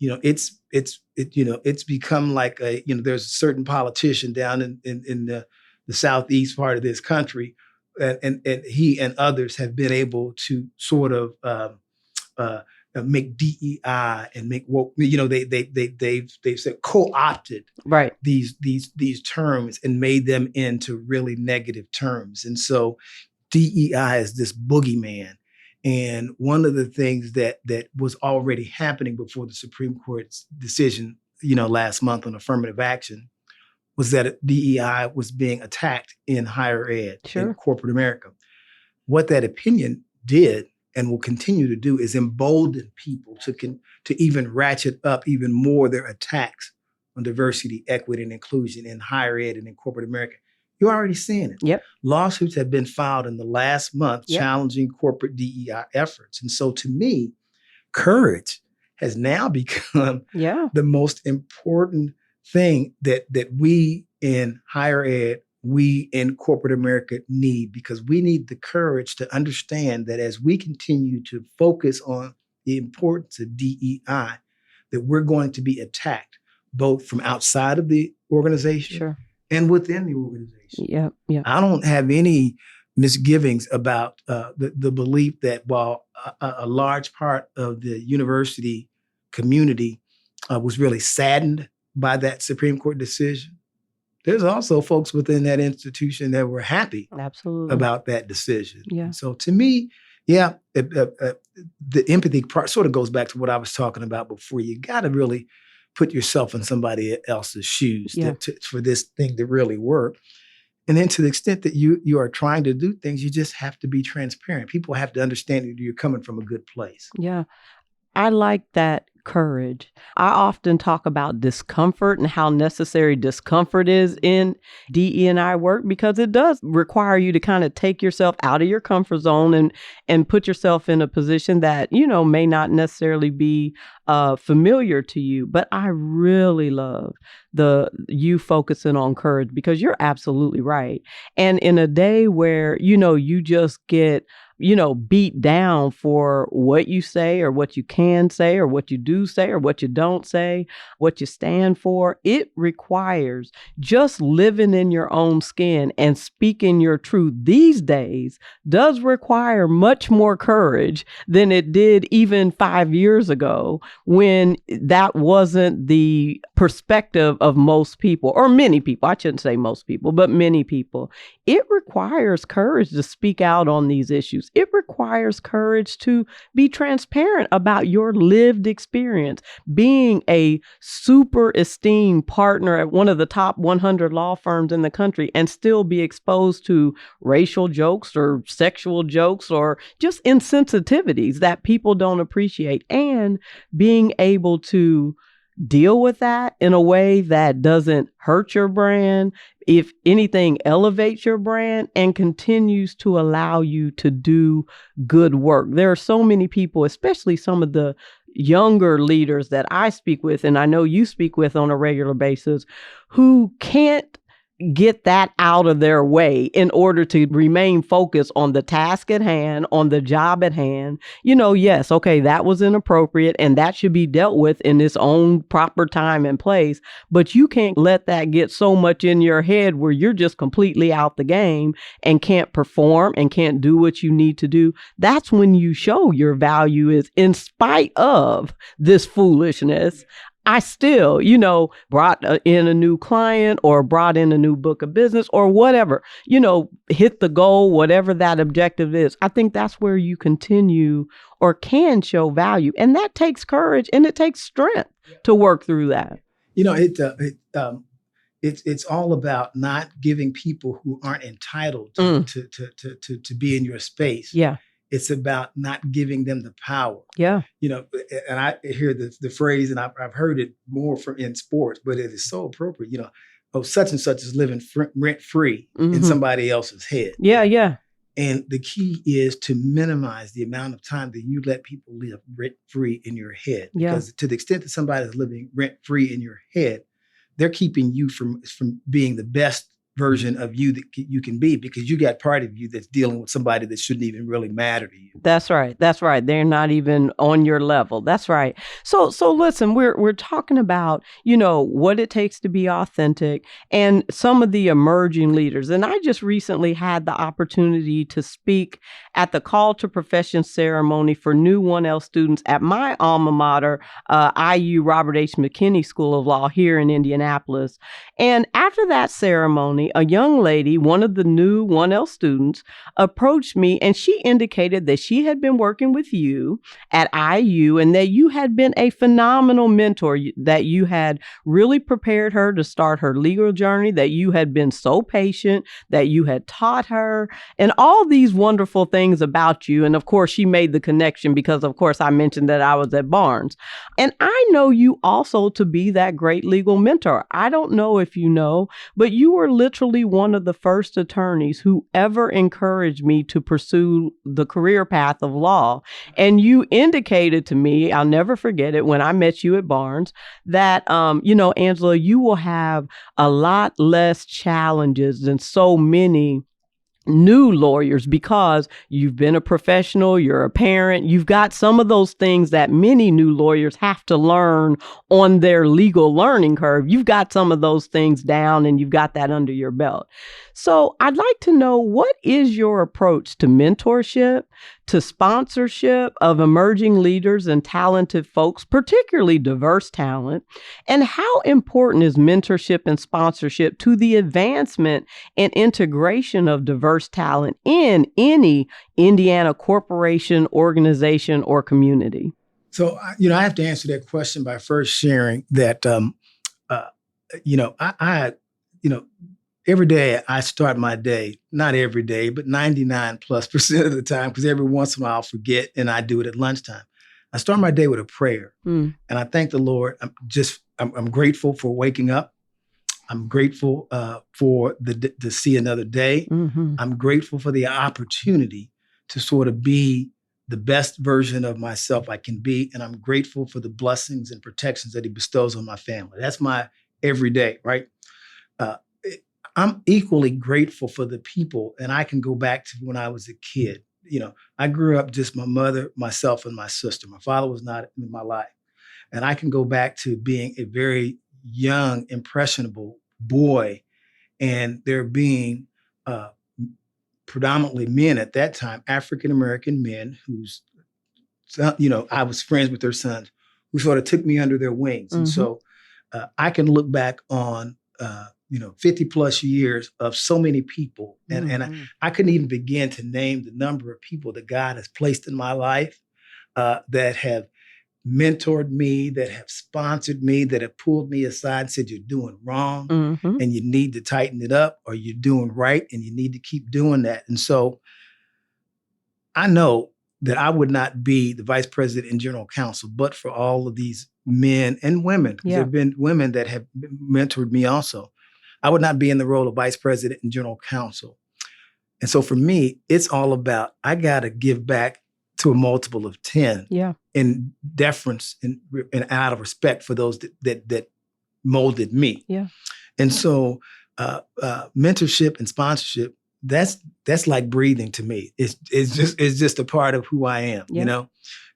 It's become like there's a certain politician down in the southeast part of this country, and he and others have been able to sort of make DEI and make they've said co-opted these terms and made them into really negative terms. And so DEI is this boogeyman. And one of the things that was already happening before the Supreme Court's decision, last month on affirmative action, was that DEI was being attacked in higher ed, in corporate America. What that opinion did and will continue to do is embolden people to even ratchet up even more their attacks on diversity, equity, and inclusion in higher ed and in corporate America. You're already seeing it. Yep. Lawsuits have been filed in the last month challenging corporate DEI efforts. And so to me, courage has now become the most important thing that we in higher ed, we in corporate America need, because we need the courage to understand that as we continue to focus on the importance of DEI, that we're going to be attacked both from outside of the organization and within the organization. I don't have any misgivings about the belief that while a large part of the university community was really saddened by that Supreme Court decision, there's also folks within that institution that were happy about that decision. So to me, the empathy part sort of goes back to what I was talking about before. You got to really put yourself in somebody else's shoes for this thing to really work. And then to the extent that you are trying to do things, you just have to be transparent. People have to understand that you're coming from a good place. Yeah. I like that courage. I often talk about discomfort and how necessary discomfort is in DE&I work, because it does require you to kind of take yourself out of your comfort zone and put yourself in a position that, may not necessarily be familiar to you. But I really love you focusing on courage, because you're absolutely right. And in a day where, you just get beat down for what you say or what you can say or what you do say or what you don't say, what you stand for. It requires just living in your own skin and speaking your truth these days does require much more courage than it did even 5 years ago, when that wasn't the perspective of most people, or many people. I shouldn't say most people, but many people. It requires courage to speak out on these issues. It requires courage to be transparent about your lived experience. Being a super esteemed partner at one of the top 100 law firms in the country and still be exposed to racial jokes or sexual jokes or just insensitivities that people don't appreciate, and being able to deal with that in a way that doesn't hurt your brand, if anything, elevates your brand and continues to allow you to do good work. There are so many people, especially some of the younger leaders that I speak with, and I know you speak with on a regular basis, who can't get that out of their way in order to remain focused on the task at hand, on the job at hand. Yes, okay, that was inappropriate and that should be dealt with in its own proper time and place. But you can't let that get so much in your head where you're just completely out the game and can't perform and can't do what you need to do. That's when you show your value is, in spite of this foolishness, I still, brought in a new client or brought in a new book of business or whatever, hit the goal, whatever that objective is. I think that's where you continue or can show value. And that takes courage and it takes strength to work through that. It's all about not giving people who aren't entitled to be in your space. Yeah. It's about not giving them the power. Yeah. And I hear the phrase, and I've heard it more from in sports, but it is so appropriate. Such and such is living rent free in somebody else's head. Yeah, yeah. And the key is to minimize the amount of time that you let people live rent free in your head. Yeah. Because to the extent that somebody is living rent free in your head, they're keeping you from being the best version of you that you can be, because you got part of you that's dealing with somebody that shouldn't even really matter to you. That's right. That's right. They're not even on your level. That's right. So listen, we're talking about, what it takes to be authentic and some of the emerging leaders. And I just recently had the opportunity to speak at the Call to Profession ceremony for new 1L students at my alma mater, IU Robert H. McKinney School of Law here in Indianapolis. And after that ceremony, a young lady, one of the new 1L students, approached me and she indicated that she had been working with you at IU and that you had been a phenomenal mentor, that you had really prepared her to start her legal journey, that you had been so patient, that you had taught her, and all these wonderful things about you. And of course, she made the connection because, of course, I mentioned that I was at Barnes. And I know you also to be that great legal mentor. I don't know if you know, but you were literally one of the first attorneys who ever encouraged me to pursue the career path of law. And you indicated to me, I'll never forget it, when I met you at Barnes, that, Angela, you will have a lot less challenges than so many new lawyers because you've been a professional, you're a parent, you've got some of those things that many new lawyers have to learn on their legal learning curve. You've got some of those things down and you've got that under your belt. So I'd like to know, what is your approach to mentorship, to sponsorship of emerging leaders and talented folks, particularly diverse talent? And how important is mentorship and sponsorship to the advancement and integration of diverse talent in any Indiana corporation, organization, or community? So, I have to answer that question by first sharing that, every day I start my day, not every day, but 99+% of the time, because every once in a while I'll forget and I do it at lunchtime. I start my day with a prayer. Mm. And I thank the Lord. I'm grateful for waking up. I'm grateful to see another day. Mm-hmm. I'm grateful for the opportunity to sort of be the best version of myself I can be. And I'm grateful for the blessings and protections that he bestows on my family. That's my everyday, right? Uh, I'm equally grateful for the people. And I can go back to when I was a kid. You know, I grew up just my mother, myself, and my sister. My father was not in my life. And I can go back to being a very young, impressionable boy, and there being predominantly men at that time, African American men whose, I was friends with their sons, who sort of took me under their wings. Mm-hmm. And so I can look back on 50 plus years of so many people, and I couldn't even begin to name the number of people that God has placed in my life that have mentored me, that have sponsored me, that have pulled me aside and said, you're doing wrong and you need to tighten it up, or you're doing right and you need to keep doing that. And so I know that I would not be the vice president and general counsel, but for all of these men and women, because there have been women that have mentored me also. I would not be in the role of vice president and general counsel. And so for me, it's all about, I got to give back to a multiple of 10 in deference and out of respect for those that molded me. Yeah. And so mentorship and sponsorship, that's like breathing to me. It's just a part of who I am. Yeah. You know,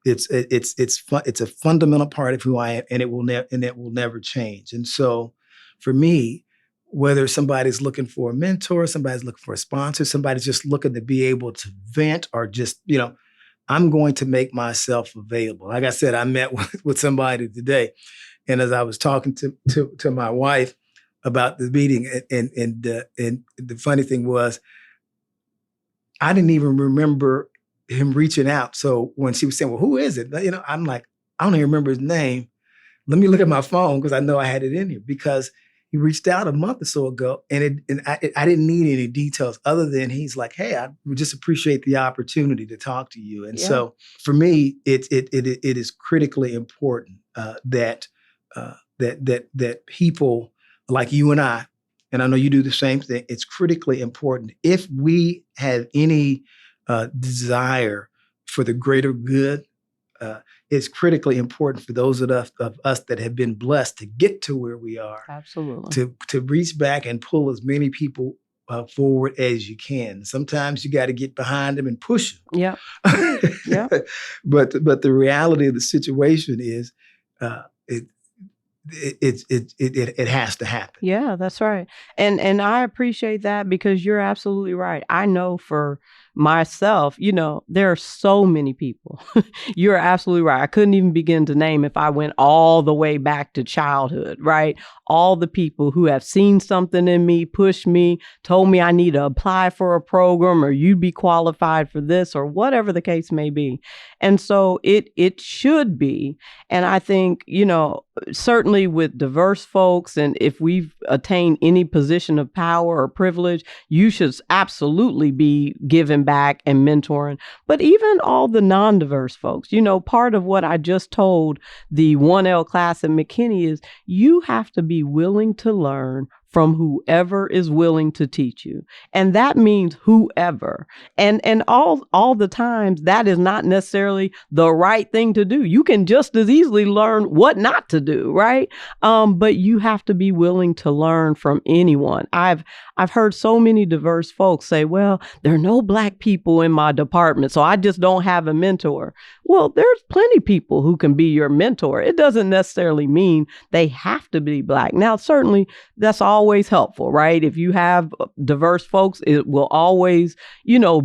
it's a fundamental part of who I am, and it will never change. And so for me, whether somebody's looking for a mentor, somebody's looking for a sponsor, somebody's just looking to be able to vent, or just, I'm going to make myself available. Like I said, I met with somebody today, and as I was talking to my wife about the meeting, and the funny thing was, I didn't even remember him reaching out. So when she was saying, "Well, who is it?" I'm like, I don't even remember his name. Let me look at my phone, because I know I had it in here, because he reached out a month or so ago, and I didn't need any details other than he's like, "Hey, I would just appreciate the opportunity to talk to you." And so for me, it is critically important that people like you and I know you do the same thing. It's critically important, if we have any desire for the greater good. It's critically important for those of us that have been blessed to get to where we are. Absolutely. To reach back and pull as many people forward as you can. Sometimes you got to get behind them and push them. Yeah. Yeah. But the reality of the situation is, it has to happen. Yeah, that's right. And I appreciate that, because you're absolutely right. I know for myself, there are so many people. You're absolutely right. I couldn't even begin to name, if I went all the way back to childhood, right? All the people who have seen something in me, pushed me, told me I need to apply for a program, or you'd be qualified for this, or whatever the case may be. And so it should be. And I think, certainly with diverse folks, and if we've attained any position of power or privilege, you should absolutely be giving back and mentoring. But even all the non-diverse folks, part of what I just told the 1L class at McKinney is, you have to be willing to learn from whoever is willing to teach you. And that means whoever. And all the times, that is not necessarily the right thing to do. You can just as easily learn what not to do, right? But you have to be willing to learn from anyone. I've heard so many diverse folks say, well, there are no Black people in my department, so I just don't have a mentor. Well, there's plenty of people who can be your mentor. It doesn't necessarily mean they have to be Black. Now, certainly that's always helpful, right? If you have diverse folks, it will always,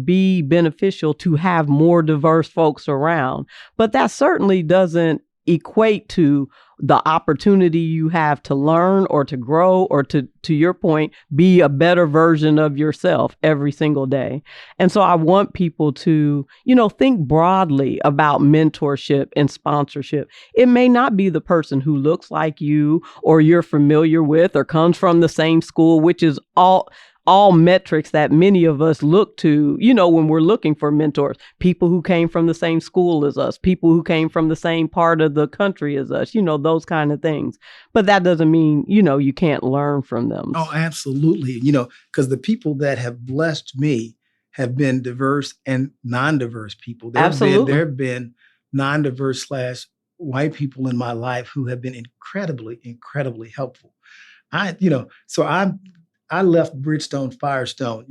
be beneficial to have more diverse folks around. But that certainly doesn't equate to the opportunity you have to learn or to grow, or to your point, be a better version of yourself every single day. And so I want people to, think broadly about mentorship and sponsorship. It may not be the person who looks like you, or you're familiar with, or comes from the same school, which is all metrics that many of us look to, when we're looking for mentors. People who came from the same school as us, people who came from the same part of the country as us, those kind of things. But that doesn't mean, you can't learn from them. Oh, absolutely. Because the people that have blessed me have been diverse and non-diverse people. Absolutely. There have been non-diverse / white people in my life who have been incredibly, incredibly helpful. I left Bridgestone Firestone.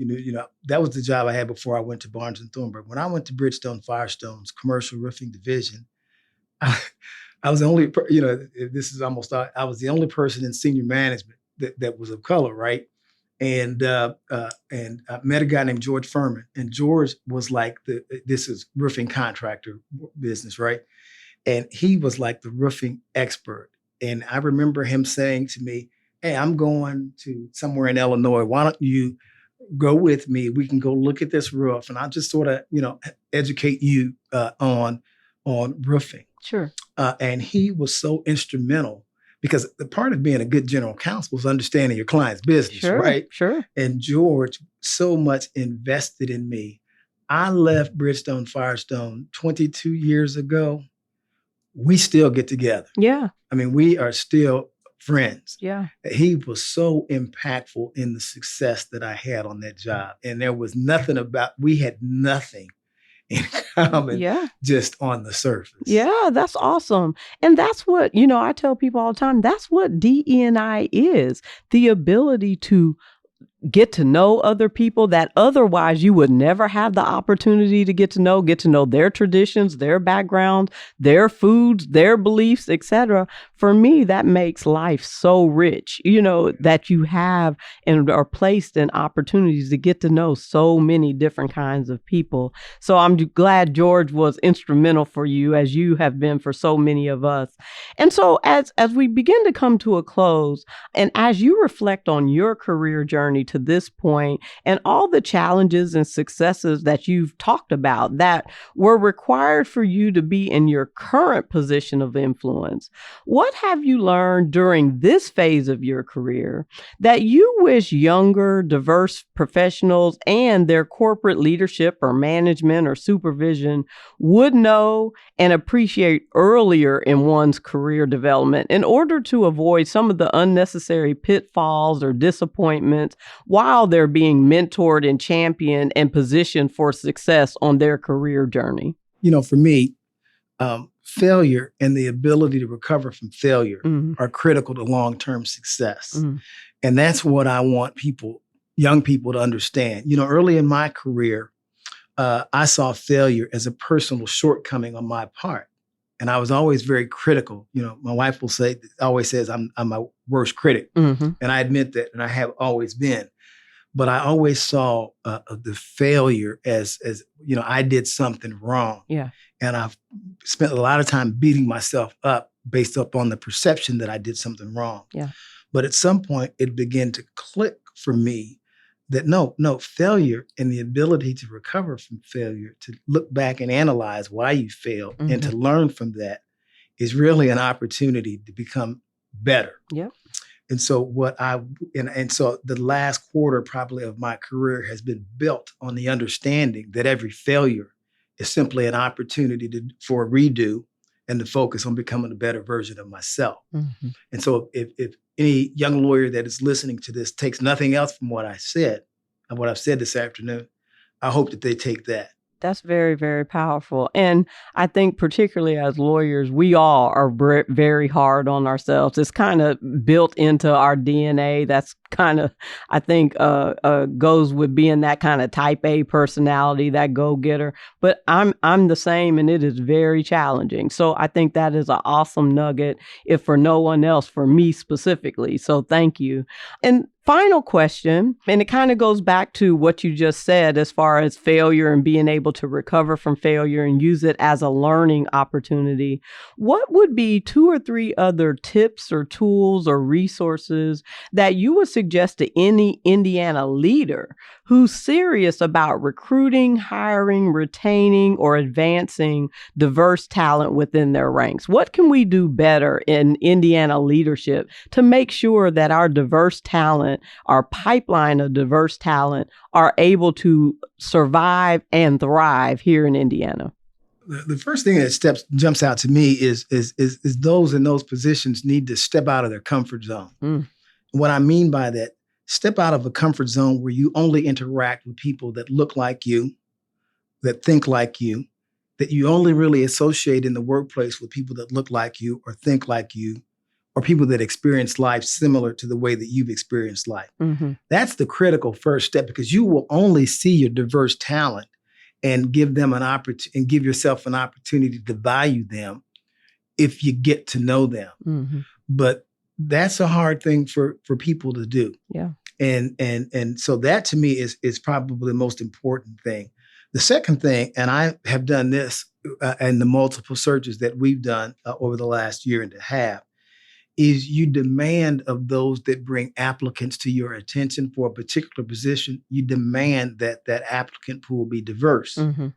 That was the job I had before I went to Barnes and Thornburg. When I went to Bridgestone Firestone's commercial roofing division, I was the only, I was the only person in senior management that was of color, right? And I met a guy named George Furman, and George was like this is roofing contractor business, right? And he was like the roofing expert. And I remember him saying to me, "Hey, I'm going to somewhere in Illinois. Why don't you go with me? We can go look at this roof, and I'll just sort of, educate you on roofing." Sure. And he was so instrumental, because the part of being a good general counsel is understanding your client's business, Sure, right? Sure. And George so much invested in me. I left Bridgestone Firestone 22 years ago. We still get together. Yeah. I mean, we are still friends. Yeah. He was so impactful in the success that I had on that job. And there was we had nothing in common, just on the surface. Yeah, that's awesome. And that's what, I tell people all the time, that's what DE&I is, the ability to get to know other people that otherwise you would never have the opportunity to get to know their traditions, their backgrounds, their foods, their beliefs, etc. For me, that makes life so rich, that you have and are placed in opportunities to get to know so many different kinds of people. So I'm glad George was instrumental for you, as you have been for so many of us. And so as we begin to come to a close, and as you reflect on your career journey to this point and all the challenges and successes that you've talked about that were required for you to be in your current position of influence, what have you learned during this phase of your career that you wish younger, diverse professionals and their corporate leadership or management or supervision would know and appreciate earlier in one's career development in order to avoid some of the unnecessary pitfalls or disappointments while they're being mentored and championed and positioned for success on their career journey? For me, failure and the ability to recover from failure are critical to long-term success. And that's what I want young people to understand. Early in my career, I saw failure as a personal shortcoming on my part. And I was always very critical. My wife always says I'm my worst critic. And I admit that, and I have always been. But I always saw the failure as I did something wrong. Yeah. And I've spent a lot of time beating myself up based upon the perception that I did something wrong. Yeah. But at some point, it began to click for me that no, failure and the ability to recover from failure, to look back and analyze why you failed and to learn from that is really an opportunity to become better. Yeah. And so so the last quarter probably of my career has been built on the understanding that every failure is simply an opportunity for a redo and to focus on becoming a better version of myself. And so if any young lawyer that is listening to this takes nothing else from what I said and what I've said this afternoon, I hope that they take that. That's very, very powerful. And I think particularly as lawyers, we all are very hard on ourselves. It's kind of built into our DNA. That's kind of, I think, goes with being that kind of type A personality, that go-getter. But I'm the same, and it is very challenging. So I think that is an awesome nugget, if for no one else, for me specifically. So thank you. And final question, and it kind of goes back to what you just said as far as failure and being able to recover from failure and use it as a learning opportunity. What would be 2 or 3 other tips or tools or resources that you would suggest suggest to any Indiana leader who's serious about recruiting, hiring, retaining, or advancing diverse talent within their ranks? What can we do better in Indiana leadership to make sure that our diverse talent, our pipeline of diverse talent, are able to survive and thrive here in Indiana? The first thing that jumps out to me is those in those positions need to step out of their comfort zone. What I mean by that, step out of a comfort zone where you only interact with people that look like you, that think like you, that you only really associate in the workplace with people that look like you or think like you, or people that experience life similar to the way that you've experienced life. Mm-hmm. That's the critical first step, because you will only see your diverse talent and give them an opportunity and give yourself an opportunity to value them if you get to know them. Mm-hmm. But that's a hard thing for people to do. Yeah. And so that to me is probably the most important thing. The second thing, and I have done this in the multiple searches that we've done over the last year and a half, is you demand of those that bring applicants to your attention for a particular position, you demand that that applicant pool be diverse. Mm-hmm.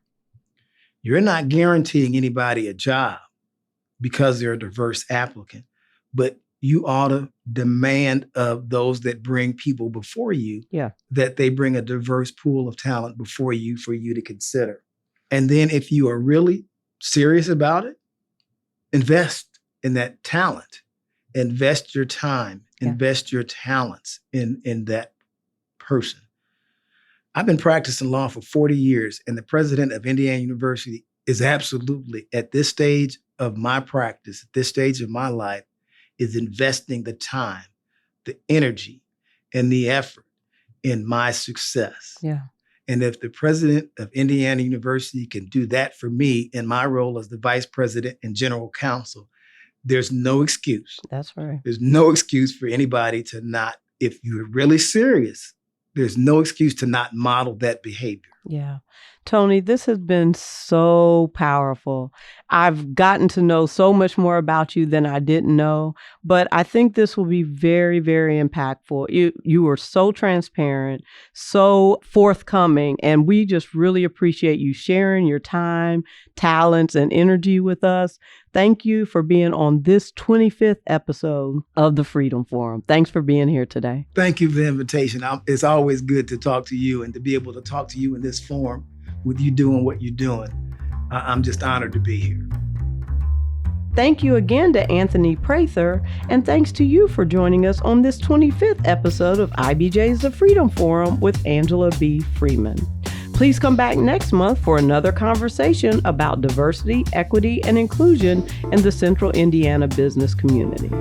You're not guaranteeing anybody a job because they're a diverse applicant, but you ought to demand of those that bring people before you that they bring a diverse pool of talent before you for you to consider. And then if you are really serious about it, invest in that talent. Invest your time, invest your talents in that person. I've been practicing law for 40 years, and the president of Indiana University is absolutely, at this stage of my practice, at this stage of my life, is investing the time, the energy, and the effort in my success. Yeah. And if the president of Indiana University can do that for me in my role as the vice president and general counsel, there's no excuse. That's right. There's no excuse for anybody to not, if you're really serious, there's no excuse to not model that behavior. Yeah. Tony, this has been so powerful. I've gotten to know so much more about you than I didn't know, but I think this will be very, very impactful. You were so transparent, so forthcoming, and we just really appreciate you sharing your time, talents, and energy with us. Thank you for being on this 25th episode of the Freedom Forum. Thanks for being here today. Thank you for the invitation. It's always good to talk to you and to be able to talk to you in this forum with you doing what you're doing. I'm just honored to be here. Thank you again to Anthony Prather, and thanks to you for joining us on this 25th episode of IBJ's The Freedom Forum with Angela B. Freeman. Please come back next month for another conversation about diversity, equity, and inclusion in the Central Indiana business community.